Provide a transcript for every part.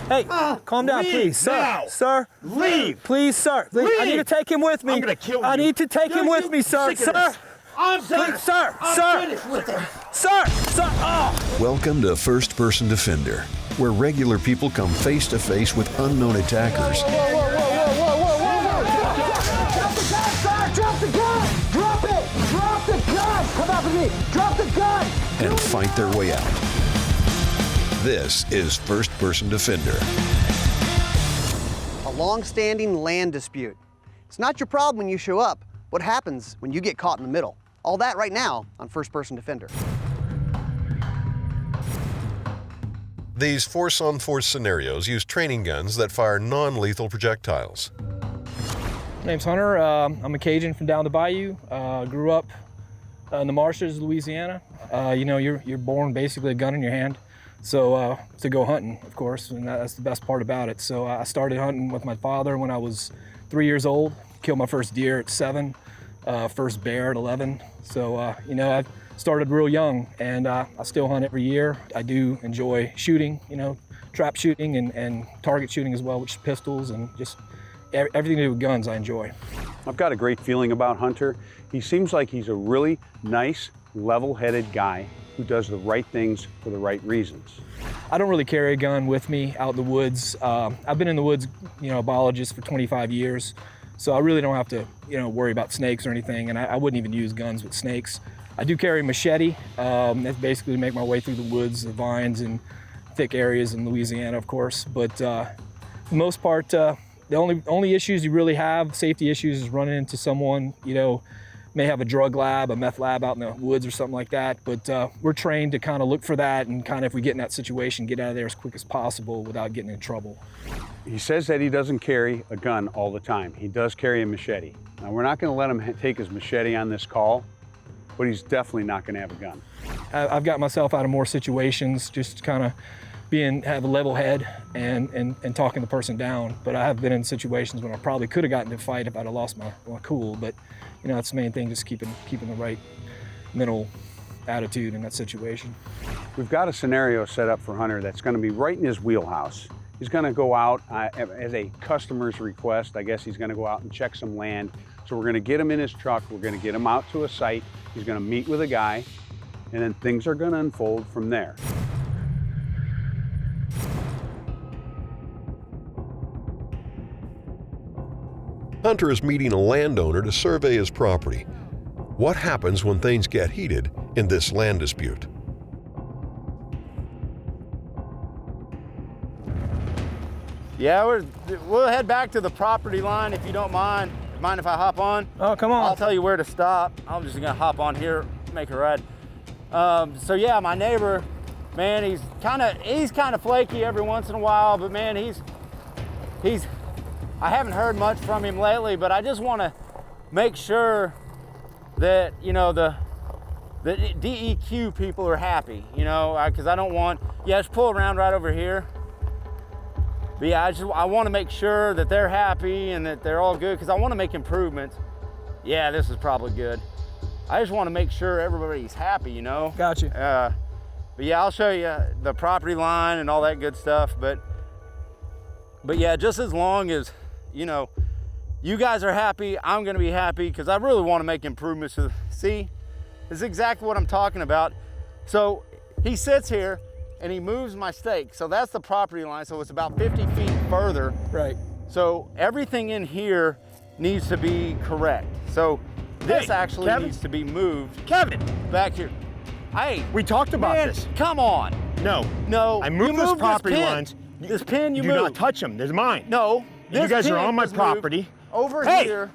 Hey, calm down, please, sir. Now. Sir, Leave. Please, sir. Leave. I need to take him with me. I'm gonna kill you. I need to take him with me, sir. Sick of this. I'm Please, sir. finished with him. Sir. Oh. Welcome to First Person Defender, where regular people come face to face with unknown attackers. Drop the gun! Drop it! Drop the gun! Come out with me! Drop the gun! And fight their way out. This is First Person Defender. A long-standing land dispute. It's not your problem when you show up. What happens when you get caught in the middle? All that right now on First Person Defender. These force-on-force scenarios use training guns that fire non-lethal projectiles. My name's Hunter. I'm a Cajun from down the bayou. Grew up in the marshes of Louisiana. You're born basically a gun in your hand. So to go hunting, of course, and that's the best part about it. So I started hunting with my father when I was 3 years old. Killed my first deer at 7, first bear at 11. So I started real young, and I still hunt every year. I do enjoy shooting, trap shooting and target shooting as well, which is pistols and just everything to do with guns I enjoy. I've got a great feeling about Hunter. He seems like he's a really nice, level-headed guy who does the right things for the right reasons. I don't really carry a gun with me out in the woods. I've been in the woods, a biologist for 25 years, so I really don't have to, worry about snakes or anything, and I wouldn't even use guns with snakes. I do carry a machete. That's basically to make my way through the woods, the vines, and thick areas in Louisiana, of course. But for the most part, the only issues you really have, safety issues, is running into someone, may have a drug lab, a meth lab out in the woods or something like that. But we're trained to kind of look for that and kind of, if we get in that situation, get out of there as quick as possible without getting in trouble. He says that he doesn't carry a gun all the time. He does carry a machete. Now, we're not going to let him take his machete on this call, but he's definitely not going to have a gun. I've got myself out of more situations, just kind of have a level head and talking the person down. But I have been in situations when I probably could have gotten in a fight if I'd have lost my cool. But that's the main thing, just keeping the right mental attitude in that situation. We've got a scenario set up for Hunter that's going to be right in his wheelhouse. He's going to go out as a customer's request. I guess he's going to go out and check some land. So we're going to get him in his truck. We're going to get him out to a site. He's going to meet with a guy, and then things are going to unfold from there. Hunter is meeting a landowner to survey his property. What happens when things get heated in this land dispute? Yeah, we'll head back to the property line if you don't mind. Mind if I hop on? Oh, come on. I'll tell you where to stop. I'm just gonna hop on here, make a ride. So yeah, my neighbor, man, he's kind of flaky every once in a while, but man, he's I haven't heard much from him lately, but I just want to make sure that, the DEQ people are happy, because I don't want, just pull around right over here. But yeah, I want to make sure that they're happy and that they're all good, because I want to make improvements. Yeah, this is probably good. I just want to make sure everybody's happy, Gotcha. But yeah, I'll show you the property line and all that good stuff. But yeah, just as long as, you guys are happy, I'm gonna be happy, because I really want to make improvements. See, this is exactly what I'm talking about. So he sits here and he moves my stake. So that's the property line. So it's about 50 feet further. Right. So everything in here needs to be correct. So this actually needs to be moved. Kevin! Back here. Hey. We talked about this. Come on. No. I moved those property lines. This pin you do moved. not touch them. They're mine. No. You guys are on my property. Over hey, here.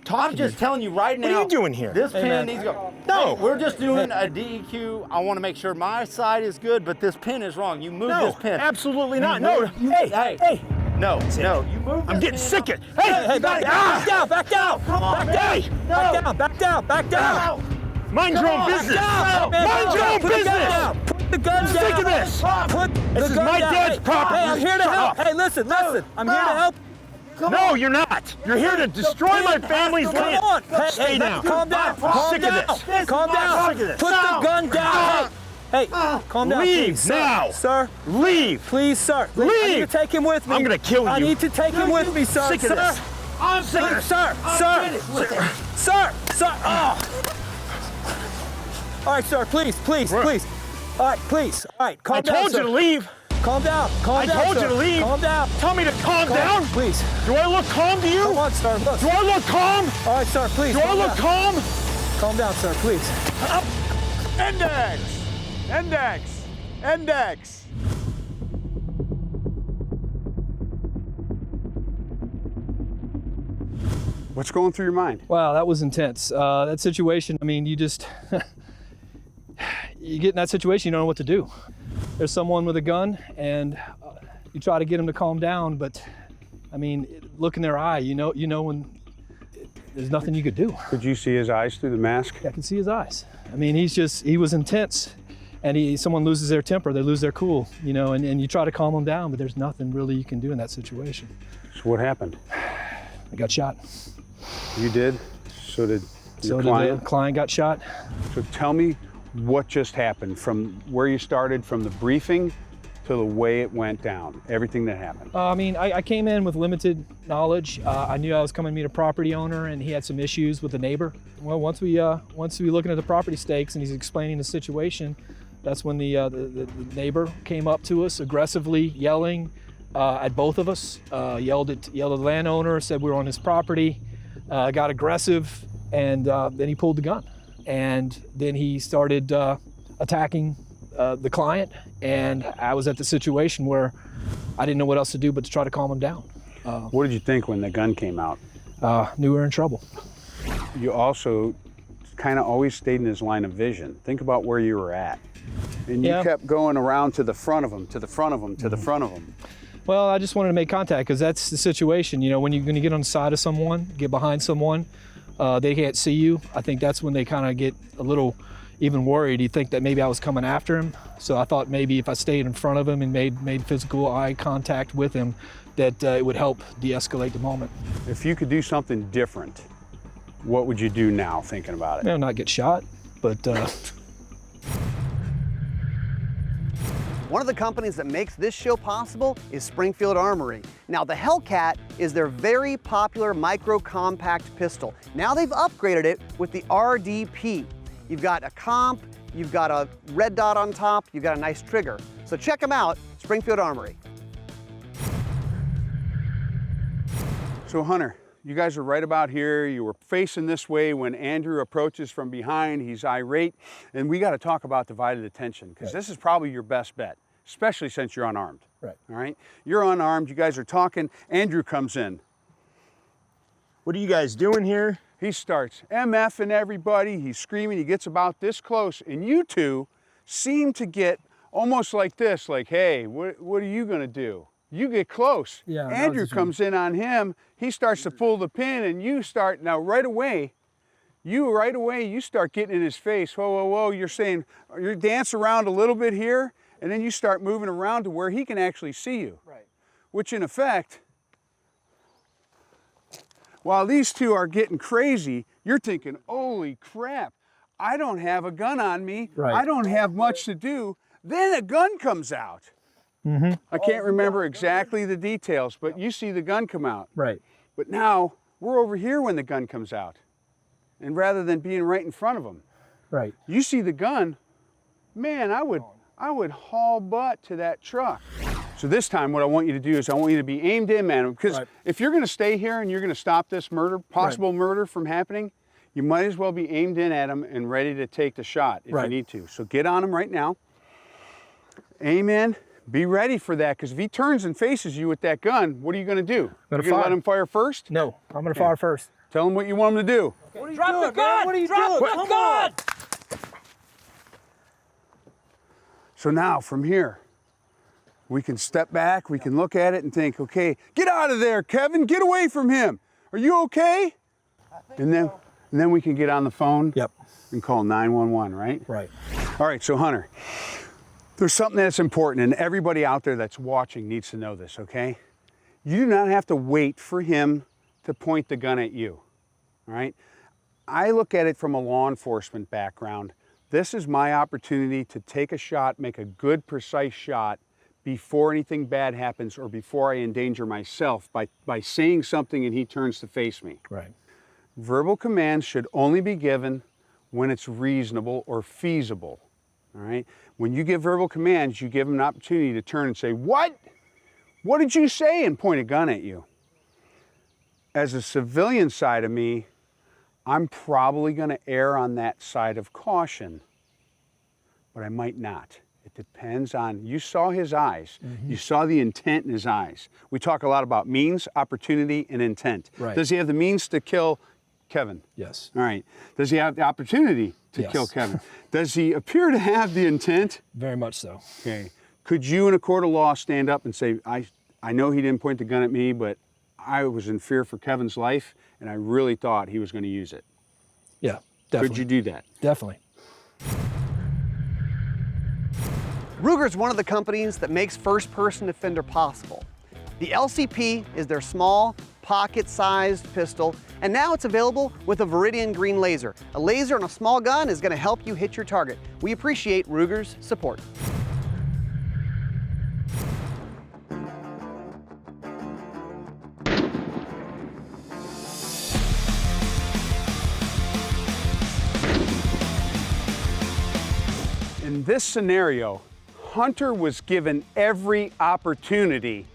I'm just telling you right now. What are you doing here? This pin needs to go. No. Hey, we're just doing a DEQ. I want to make sure my side is good, but this pin is wrong. You moved this pin. Absolutely not. No. Hey. No. You moved I'm getting sick of it. Hey, back down. Come on, Back down. Mind your own business. Mind your own business. Put the gun down. I'm sick of this. This is my dad's property. Hey, I'm here to help. Hey, listen. I'm here to help. No, you're not. You're here to destroy my family's land. Come on. Stay down. Calm down. I'm sick of this. Calm down. Sick of this. Put the gun down. Hey, calm down. Leave please, now. Sir. Leave. Please, sir. Leave. I need to take him with me. I'm gonna kill you. I need to take him with me, sir. Sick of sir. this. I'm sick of this. Sir. Sir. Oh. All right, sir. Please. All right, please. All right, calm down, I told you sir. to leave. Calm down. I told you to leave. Calm down. Tell me to calm down. Please. Do I look calm to you? Come on, sir. Look. Do I look calm? All right, sir. Please. Do I calm look down. calm? Calm down, sir. Please. Index. What's going through your mind? Wow, that was intense. That situation, I mean, you just, you get in that situation, you don't know what to do. There's someone with a gun and you try to get him to calm down, but I mean, look in their eye, you know when there's nothing you could do. Could you see his eyes through the mask? I can see his eyes. I mean, he was intense, and someone loses their temper, they lose their cool, and you try to calm them down, but there's nothing really you can do in that situation. So what happened? I got shot. You did? So did your So client? the client got shot. So tell me what just happened from where you started, from the briefing to the way it went down, everything that happened. I mean, I came in with limited knowledge. I knew I was coming to meet a property owner, and he had some issues with the neighbor. Well, once we looking at the property stakes, and he's explaining the situation, that's when the neighbor came up to us aggressively, yelling at both of us. Yelled at the landowner, said we were on his property. Got aggressive, and then he pulled the gun, and then he started attacking the client, and I was at the situation where I didn't know what else to do but to try to calm him down. What did you think when the gun came out? Knew we were in trouble. You also kind of always stayed in his line of vision. Think about where you were at. And you Yeah. kept going around to the front of him, to the front of him, to the front of him. Well, I just wanted to make contact because that's the situation. When you're going to get on the side of someone, get behind someone, they can't see you. I think that's when they kind of get a little even worried. You think that maybe I was coming after him. So I thought maybe if I stayed in front of him and made physical eye contact with him, that it would help de-escalate the moment. If you could do something different, what would you do now, thinking about it? Not get shot, but One of the companies that makes this show possible is Springfield Armory. Now, the Hellcat is their very popular micro-compact pistol. Now they've upgraded it with the RDP. You've got a comp, you've got a red dot on top, you've got a nice trigger. So check them out, Springfield Armory. So Hunter, you guys are right about here. You were facing this way when Andrew approaches from behind. He's irate, and we got to talk about divided attention, because this is probably your best bet, especially since you're unarmed. Right. All right? You're unarmed, you guys are talking. Andrew comes in. What are you guys doing here? He starts MFing everybody. He's screaming. He gets about this close, and you two seem to get almost like this, like, hey, what are you going to do? You get close. Yeah, Andrew comes in on him. He starts to pull the pin, and you start, now right away, you start getting in his face. Whoa, whoa, whoa. You're saying, you dance around a little bit here, and then you start moving around to where he can actually see you. Right. Which in effect, while these two are getting crazy, you're thinking, holy crap, I don't have a gun on me. Right. I don't have much to do. Then a gun comes out. Mm-hmm. I can't remember exactly the details, but you see the gun come out. Right. But now we're over here when the gun comes out. And rather than being right in front of him, Right. you see the gun, man, I would haul butt to that truck. So this time what I want you to do is I want you to be aimed in, man, because Right. if you're gonna stay here and you're gonna stop this murder, possible murder from happening, you might as well be aimed in at him and ready to take the shot if you Right. need to. So get on him right now. Aim in. Be ready for that, because if he turns and faces you with that gun, what are you going to do? You're going to let him fire first? No, I'm going to fire first. Tell him what you want him to do. Drop the gun! What are you doing? Drop the gun! So now, from here, we can step back, we can look at it and think, okay, get out of there, Kevin, get away from him. Are you okay? And then we can get on the phone Yep. and call 911, right? Right. All right, so Hunter, there's something that's important, and everybody out there that's watching needs to know this, okay? You do not have to wait for him to point the gun at you, all right? I look at it from a law enforcement background. This is my opportunity to take a shot, make a good, precise shot before anything bad happens or before I endanger myself by saying something and he turns to face me. Right. Verbal commands should only be given when it's reasonable or feasible, all right? When you give verbal commands, you give them an opportunity to turn and say, "What? What did you say?" and point a gun at you. As a civilian side of me, I'm probably gonna err on that side of caution, but I might not. It depends on, you saw his eyes. You saw the intent in his eyes. We talk a lot about means, opportunity, and intent. Right. Does he have the means to kill Kevin? Yes. All right. Does he have the opportunity to Yes. kill Kevin? Does he appear to have the intent? Very much so. Okay. Could you in a court of law stand up and say, I know he didn't point the gun at me, but I was in fear for Kevin's life, and I really thought he was going to use it? Yeah, definitely. Could you do that? Definitely. Ruger's one of the companies that makes first-person defender possible. The LCP is their small, pocket-sized pistol, and now it's available with a Viridian green laser. A laser on a small gun is going to help you hit your target. We appreciate Ruger's support. In this scenario, Hunter was given every opportunity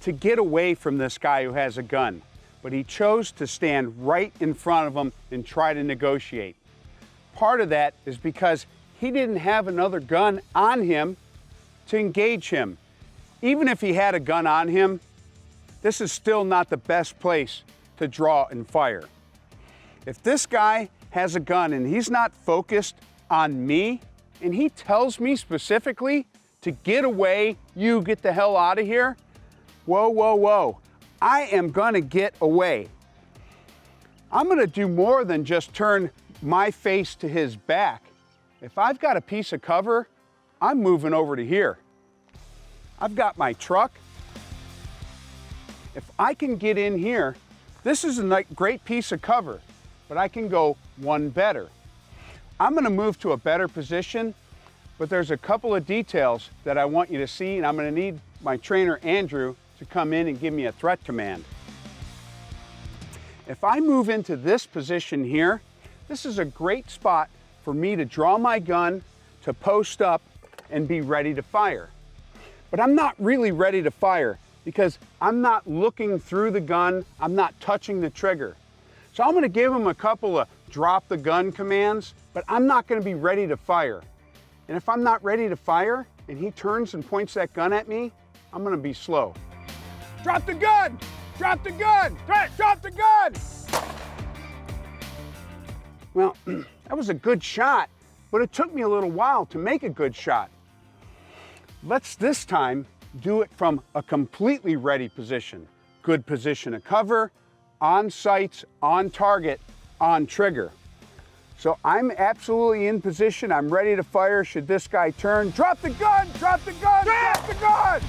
to get away from this guy who has a gun, but he chose to stand right in front of him and try to negotiate. Part of that is because he didn't have another gun on him to engage him. Even if he had a gun on him, this is still not the best place to draw and fire. If this guy has a gun and he's not focused on me, and he tells me specifically to get away, you get the hell out of here, whoa, whoa, whoa, I am gonna get away. I'm gonna do more than just turn my face to his back. If I've got a piece of cover, I'm moving over to here. I've got my truck. If I can get in here, this is a great piece of cover, but I can go one better. I'm gonna move to a better position, but there's a couple of details that I want you to see, and I'm gonna need my trainer, Andrew, to come in and give me a threat command. If I move into this position here, this is a great spot for me to draw my gun, to post up, and be ready to fire. But I'm not really ready to fire because I'm not looking through the gun, I'm not touching the trigger. So I'm gonna give him a couple of drop the gun commands, but I'm not gonna be ready to fire. And if I'm not ready to fire and he turns and points that gun at me, I'm gonna be slow. Drop the gun! Drop the gun! Drop the gun! Well, that was a good shot, but it took me a little while to make a good shot. Let's this time do it from a completely ready position. Good position of cover, on sights, on target, on trigger. So I'm absolutely in position. I'm ready to fire should this guy turn. Drop the gun! Drop the gun! Drop the gun!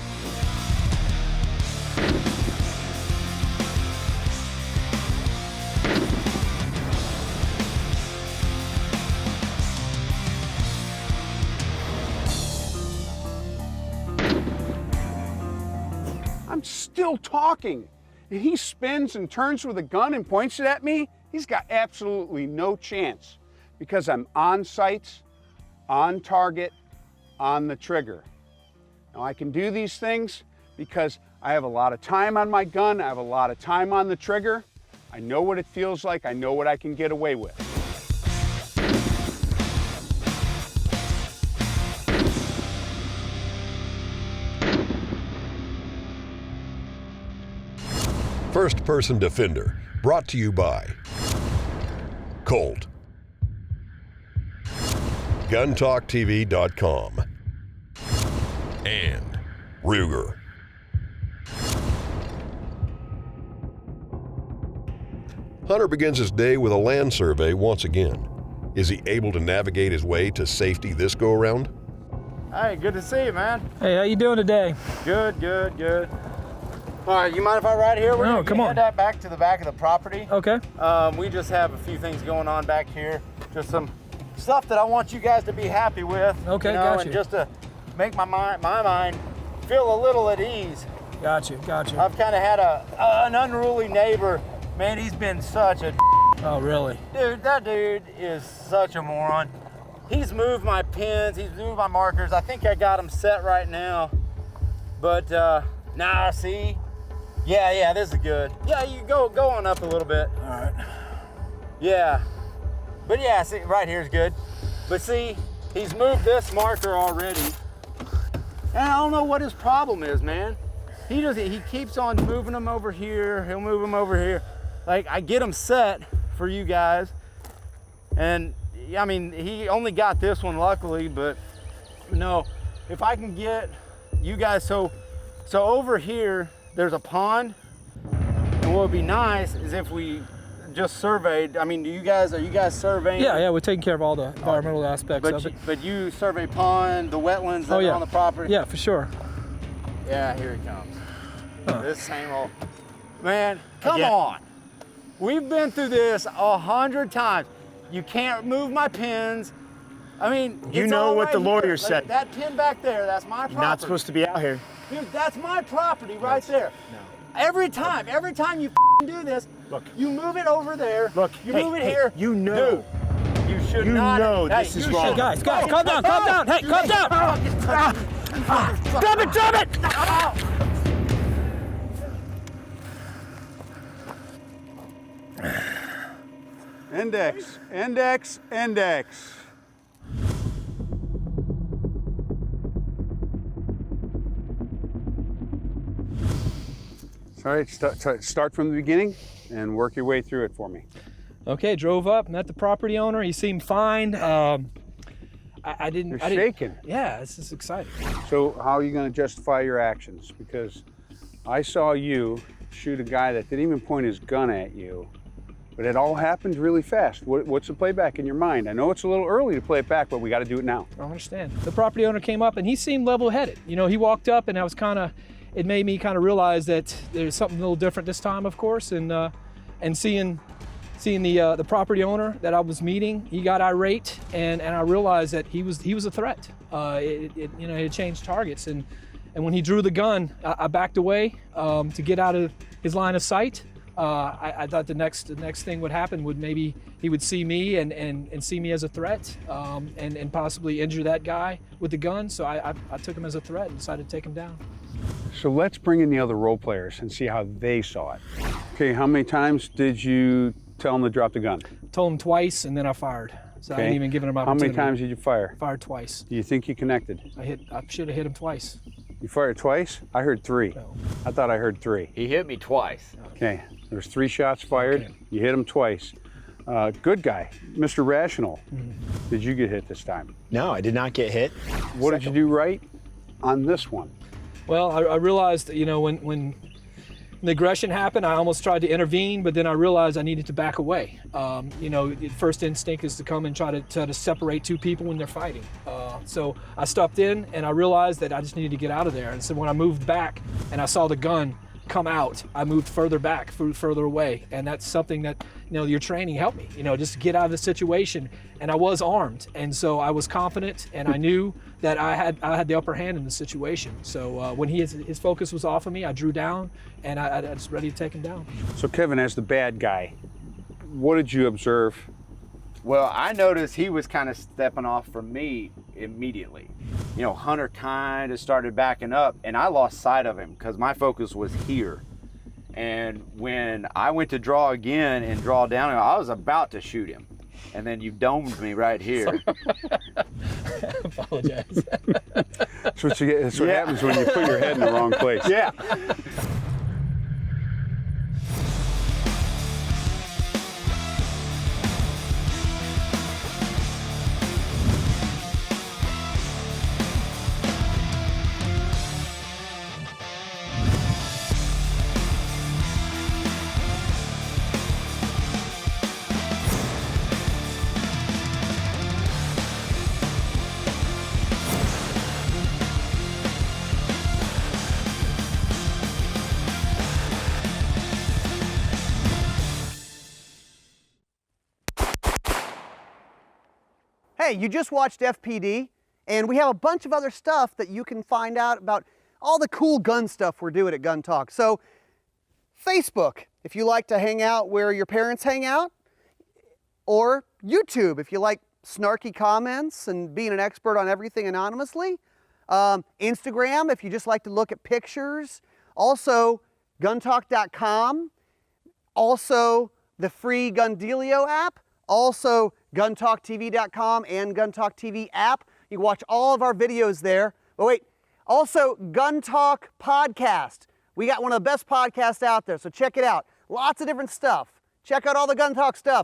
I'm still talking, and he spins and turns with a gun and points it at me. He's got absolutely no chance because I'm on sights, on target, on the trigger. Now I can do these things because I have a lot of time on my gun, I have a lot of time on the trigger. I know what it feels like, I know what I can get away with. First Person Defender, brought to you by Colt, GunTalkTV.com, and Ruger. Hunter begins his day with a land survey once again. Is he able to navigate his way to safety this go-around? Hey, good to see you, man. Hey, how you doing today? Good, good, good. All right, you mind if I ride here? We're No, come on. Head that back to the back of the property. Okay. We just have a few things going on back here. Just some stuff that I want you guys to be happy with. Okay, you know, gotcha. and just to make my mind feel a little at ease. Gotcha. I've kind of had an unruly neighbor. Man, he's been such a Oh, really? dude. That dude is such a moron. He's moved my pins. He's moved my markers. I think I got them set right now. But nah, see. Yeah, this is good. Yeah, you go on up a little bit. All right. Yeah. But yeah, see, right here's good. But see, he's moved this marker already. And I don't know what his problem is, man. He keeps on moving them over here. He'll move them over here. Like, I get them set for you guys. And I mean, he only got this one luckily, but no, if I can get you guys, so over here, there's a pond. And what would be nice is if we just surveyed. I mean, are you guys surveying? Yeah, we're taking care of all the environmental aspects of it. But you survey pond, the wetlands that are on the property? Yeah, for sure. Yeah, here he comes. This same old, man, come on. We've been through this 100 times. You can't move my pins. I mean, You it's know all what right the here. lawyer Like, said. that pin back there, that's my property. Not supposed to be out here. Dude, that's my property right there. No. Every time you do this, Look. you move it over there. Look, you hey, move it hey, here. you know. Dude, you should You not. know Hey, this is you wrong. should- Guys, calm down. Hey, calm down. Drop it! Index. All right, start from the beginning and work your way through it for me. Okay, drove up, met the property owner. He seemed fine. I didn't. You're I didn't- shaking. Yeah, this is exciting. So how are you going to justify your actions? Because I saw you shoot a guy that didn't even point his gun at you, but it all happened really fast. What's the playback in your mind? I know it's a little early to play it back, but we got to do it now. I understand. The property owner came up and he seemed level-headed. You know, he walked up and it made me kind of realize that there's something a little different this time, of course, and seeing the property owner that I was meeting, he got irate, and I realized that he was a threat. He had changed targets, and when he drew the gun, I backed away to get out of his line of sight. I thought the next thing would happen would maybe he would see me and see me as a threat, and possibly injure that guy with the gun. So I took him as a threat and decided to take him down. So let's bring in the other role players and see how they saw it. Okay, how many times did you tell him to drop the gun? Told him twice, and then I fired. So I didn't even give him an How opportunity. many times did you fire? Fired twice. Do you think you connected? I should have hit him twice. You fired twice? I heard 3. No. I thought I heard 3. He hit me twice. Okay, there's 3 shots fired. Okay. You hit him twice. Good guy, Mr. Rational. Did you get hit this time? No, I did not get hit. What did you do right on this one? Well, I realized that, when the aggression happened, I almost tried to intervene, but then I realized I needed to back away. The first instinct is to come and try to separate two people when they're fighting. So I stepped in and I realized that I just needed to get out of there. And so when I moved back and I saw the gun come out, I moved further back, further away. And that's something that, your training helped me, just to get out of the situation. And I was armed. And so I was confident and I knew that I had the upper hand in the situation. So when his focus was off of me, I drew down and I was ready to take him down. So Kevin, as the bad guy, what did you observe? Well, I noticed he was kind of stepping off from me immediately. Hunter kind of started backing up, and I lost sight of him because my focus was here. And when I went to draw again and draw down, I was about to shoot him. And then you domed me right here. Apologize. That's what happens when you put your head in the wrong place. Yeah. Hey, you just watched FPD, and we have a bunch of other stuff that you can find out about all the cool gun stuff we're doing at Gun Talk. So, Facebook, if you like to hang out where your parents hang out, or YouTube, if you like snarky comments and being an expert on everything anonymously. Instagram, if you just like to look at pictures. Also, guntalk.com. Also, the free Gundealio app. Also, guntalktv.com and Gun Talk TV app. You can watch all of our videos there. But wait, also Gun Talk Podcast. We got one of the best podcasts out there, so check it out. Lots of different stuff. Check out all the Gun Talk stuff.